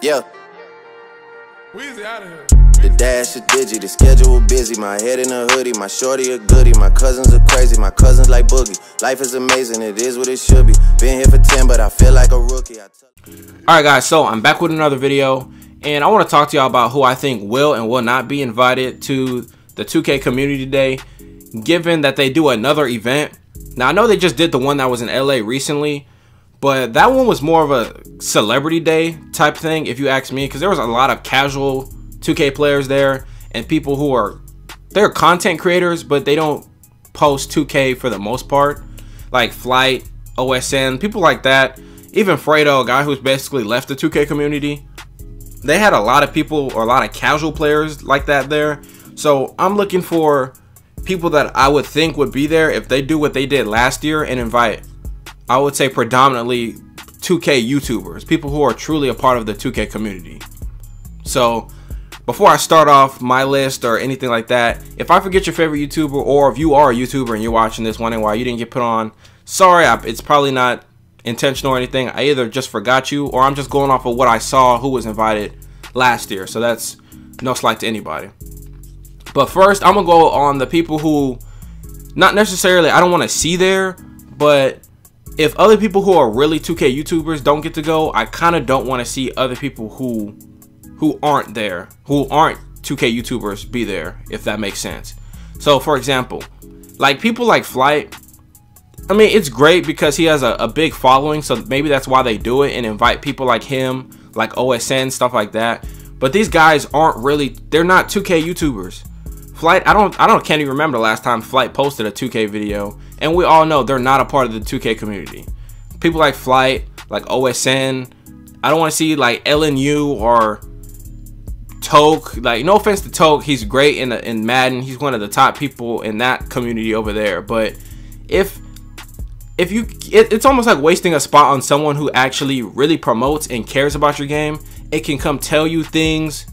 Yeah. Weezy out of here. The dash is digi, the schedule busy. My head in a hoodie, my shorty a goodie. My cousins are crazy, my cousins like Boogie. Life is amazing, it is what it should be. Been here for 10, but I feel like a rookie. Alright guys, so I'm back with another video. And I want to talk to y'all about who I think will and will not be invited to the 2K Community Day, given that they do another event. Now I know they just did the one that was in LA recently, but that one was more of a celebrity day type thing, if you ask me, because there was a lot of casual 2K players there and people who they're content creators, but they don't post 2K for the most part, like Flight, OSN, people like that. Even Fredo, a guy who's basically left the 2K community. They had a lot of people, or a lot of casual players like that there. So I'm looking for people that I would think would be there if they do what they did last year and invite, I would say, predominantly 2K YouTubers, people who are truly a part of the 2K community. So before I start off my list or anything like that, if I forget your favorite YouTuber, or if you are a YouTuber and you're watching this wondering why you didn't get put on, sorry, it's probably not intentional or anything. I either just forgot you, or I'm just going off of what I saw who was invited last year. So that's no slight to anybody. But first, I'm gonna go on the people who, not necessarily I don't want to see there, but if other people who are really 2K YouTubers don't get to go, I kind of don't want to see other people who aren't there, who aren't 2K YouTubers, be there, if that makes sense. So for example, like people like Flight, I mean, it's great because he has a big following, so maybe that's why they do it and invite people like him, like OSN, stuff like that. But these guys aren't really, they're not 2K YouTubers. Flight, can't even remember the last time Flight posted a 2K video, and we all know they're not a part of the 2K community. People like Flight, like OSN, I don't want to see like LNU or Toke. Like, no offense to Toke, he's great in Madden. He's one of the top people in that community over there. But if you, it's almost like wasting a spot on someone who actually really promotes and cares about your game. It can come tell you things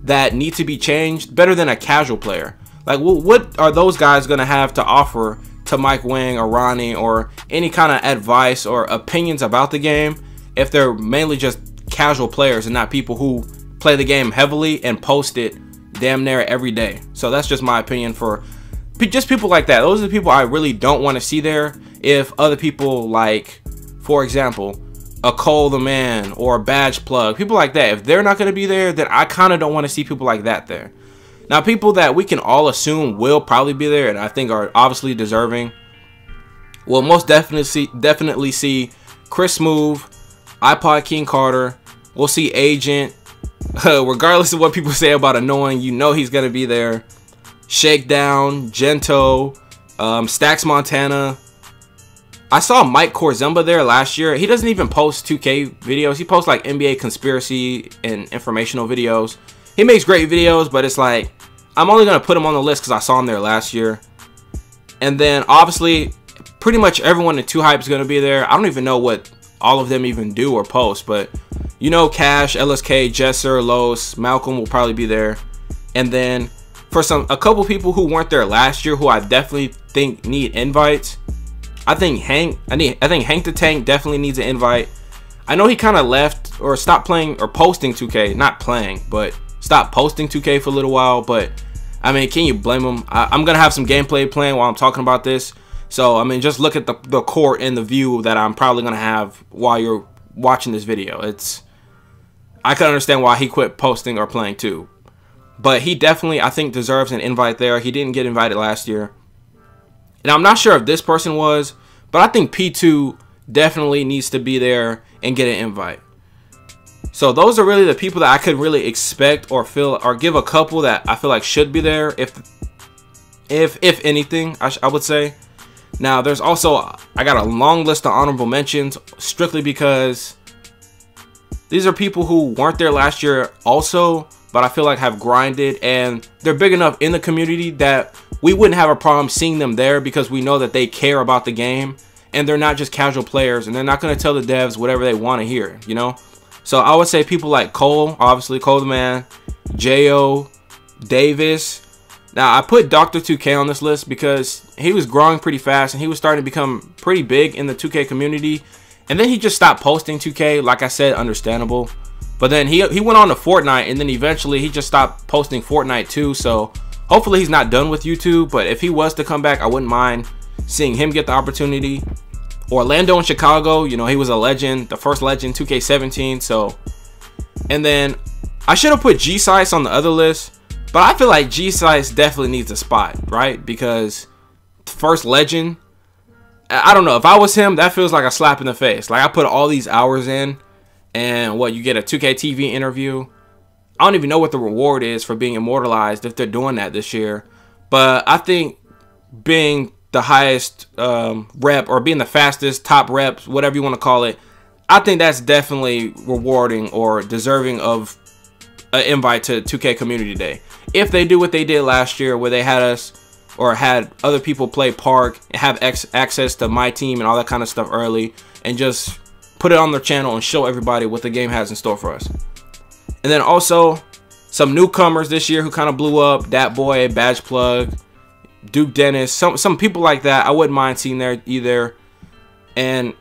that need to be changed better than a casual player. Like, what are those guys gonna have to offer to Mike Wang or Ronnie, or any kind of advice or opinions about the game, if they're mainly just casual players and not people who play the game heavily and post it damn near every day? So that's just my opinion for just people like that. Those are the people I really don't want to see there. If other people, like for example a Cole the Man or a Badge Plug, people like that, if they're not going to be there, then I kind of don't want to see people like that there. Now, people that we can all assume will probably be there and I think are obviously deserving, we'll most definitely see Chris Move, iPod King Carter, we'll see Agent, regardless of what people say about Annoying, you know he's going to be there, Shakedown, Gento, Stacks Montana. I saw Mike Korzemba there last year. He doesn't even post 2K videos. He posts like NBA conspiracy and informational videos. He makes great videos, but it's like, I'm only going to put him on the list because I saw him there last year. And then obviously pretty much everyone in 2Hype is going to be there. I don't even know what all of them even do or post, but you know, Cash, LSK, Jesser, Los, Malcolm will probably be there. And then for a couple people who weren't there last year who I definitely think need invites, I think Hank the Tank definitely needs an invite. I know he kind of left or stopped playing or posting 2K, not playing, but stopped posting 2K for a little while. But I mean, can you blame him? I'm gonna have some gameplay playing while I'm talking about this, so I mean, just look at the court and the view that I'm probably gonna have while you're watching this video. I can understand why he quit posting or playing too, but he definitely, I think, deserves an invite there. He didn't get invited last year. And I'm not sure if this person was, but I think P2 definitely needs to be there and get an invite. So those are really the people that I could really expect or feel, or give a couple that I feel like should be there, if anything, I would say. Now there's also, I got a long list of honorable mentions strictly because these are people who weren't there last year also, but I feel like have grinded and they're big enough in the community that we wouldn't have a problem seeing them there, because we know that they care about the game and they're not just casual players and they're not going to tell the devs whatever they want to hear, you know? So I would say people like Cole, obviously Cole the Man, J.O., Davis. Now I put Dr. 2K on this list because he was growing pretty fast and he was starting to become pretty big in the 2K community. And then he just stopped posting 2K, like I said, understandable. But then he went on to Fortnite, and then eventually he just stopped posting Fortnite too. So hopefully he's not done with YouTube. But if he was to come back, I wouldn't mind seeing him get the opportunity. Orlando in Chicago, you know, he was a legend, the first legend, 2K17. So, and then I should have put G-Sice on the other list, but I feel like G-Sice definitely needs a spot, right? Because first legend, I don't know, if I was him, that feels like a slap in the face. Like, I put all these hours in, and what, you get a 2K TV interview. I don't even know what the reward is for being immortalized if they're doing that this year. But I think being the highest rep, or being the fastest top reps, whatever you want to call it, I think that's definitely rewarding or deserving of an invite to 2K Community Day. If they do what they did last year, where they had us, or had other people play Park and have access to my team and all that kind of stuff early, and just put it on their channel and show everybody what the game has in store for us. And then also some newcomers this year who kind of blew up: Dat Boy, Badge Plug, Duke Dennis, some people like that. I wouldn't mind seeing there either. And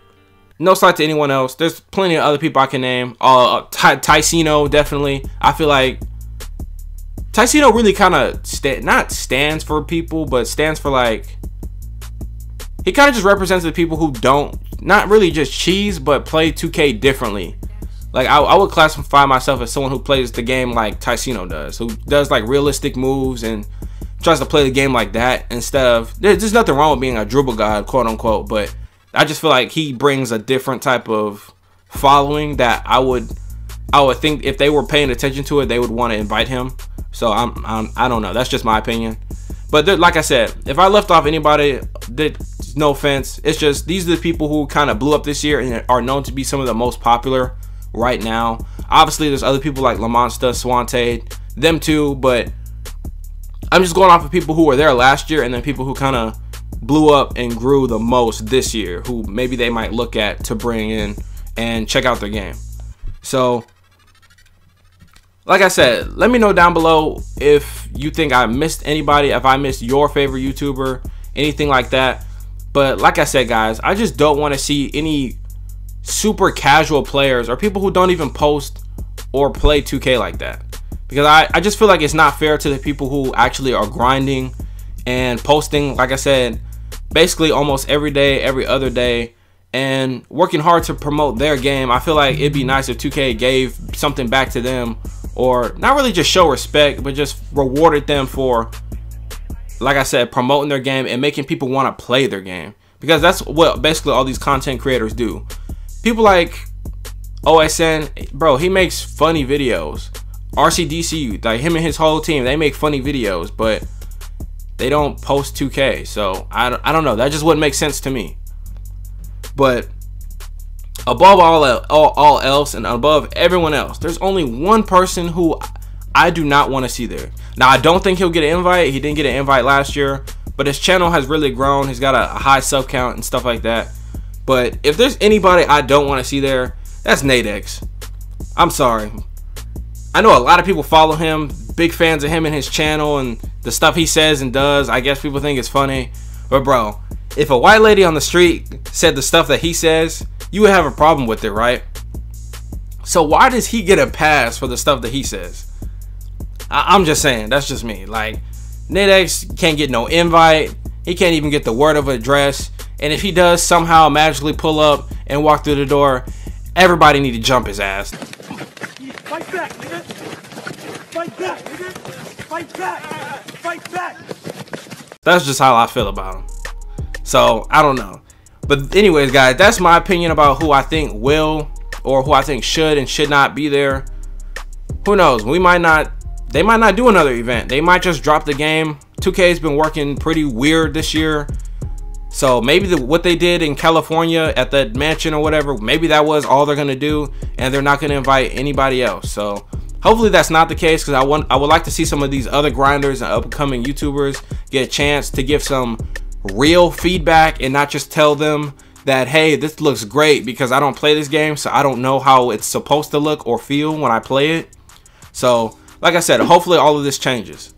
no slight to anyone else, there's plenty of other people I can name. Ticino, definitely. I feel like Ticino really kind of not stands for people, but stands for, like, he kind of just represents the people who don't, not really just cheese, but play 2K differently. Like, I would classify myself as someone who plays the game like Ticino does, who does like realistic moves and tries to play the game like that instead of, there's nothing wrong with being a dribble god, quote unquote, but I just feel like he brings a different type of following that I would think if they were paying attention to it, they would want to invite him. So I don't know, that's just my opinion. But like I said, if I left off anybody, no offense, it's just these are the people who kind of blew up this year and are known to be some of the most popular right now. Obviously there's other people like Lamonsta, Swante, them too, but I'm just going off of people who were there last year, and then people who kind of blew up and grew the most this year, who maybe they might look at to bring in and check out their game. So like I said, let me know down below if you think I missed anybody, if I missed your favorite YouTuber, anything like that. But like I said, guys, I just don't want to see any super casual players or people who don't even post or play 2K like that, because I just feel like it's not fair to the people who actually are grinding and posting, like I said, basically almost every day, every other day, and working hard to promote their game. I feel like it'd be nice if 2K gave something back to them, or not really just show respect, but just rewarded them for, like I said, promoting their game and making people want to play their game, because that's what basically all these content creators do. People like OSN, bro, he makes funny videos. RCDC, like him and his whole team, they make funny videos, but they don't post 2K. So I don't know, that just wouldn't make sense to me. But above all else and above everyone else, there's only one person who I do not want to see there. Now, I don't think he'll get an invite. He didn't get an invite last year, but his channel has really grown. He's got a high sub count and stuff like that. But if there's anybody I don't want to see there, that's Nadex. I'm sorry. I know a lot of people follow him, big fans of him and his channel and the stuff he says and does. I guess people think it's funny. But bro, if a white lady on the street said the stuff that he says, you would have a problem with it, right? So why does he get a pass for the stuff that he says? I'm just saying, that's just me. Like, Nadex can't get no invite. He can't even get the word of address. And if he does somehow magically pull up and walk through the door, everybody need to jump his ass. Fight back, nigga! Fight back, nigga! Fight back! Fight back! That's just how I feel about him. So, I don't know. But anyways, guys, that's my opinion about who I think will, or who I think should and should not be there. Who knows? They might not do another event. They might just drop the game. 2K's been working pretty weird this year. So maybe what they did in California at that mansion or whatever, maybe that was all they're gonna do, and they're not gonna invite anybody else. So hopefully that's not the case, because I would like to see some of these other grinders and upcoming YouTubers get a chance to give some real feedback and not just tell them that, hey, this looks great, because I don't play this game, so I don't know how it's supposed to look or feel when I play it. So like I said, hopefully all of this changes.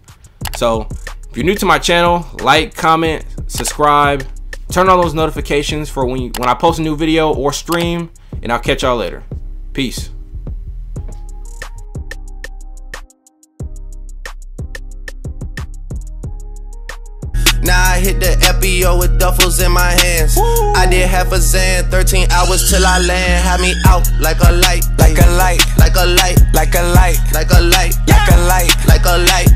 So if you're new to my channel, like, comment, subscribe, turn on those notifications for when I post a new video or stream, and I'll catch y'all later. Peace. I hit the FBO with duffels in my hands. I did half a Zan, 13 hours till I land. Had me out like a light, like a light, like a light, like a light, like a light, like a light, like a light.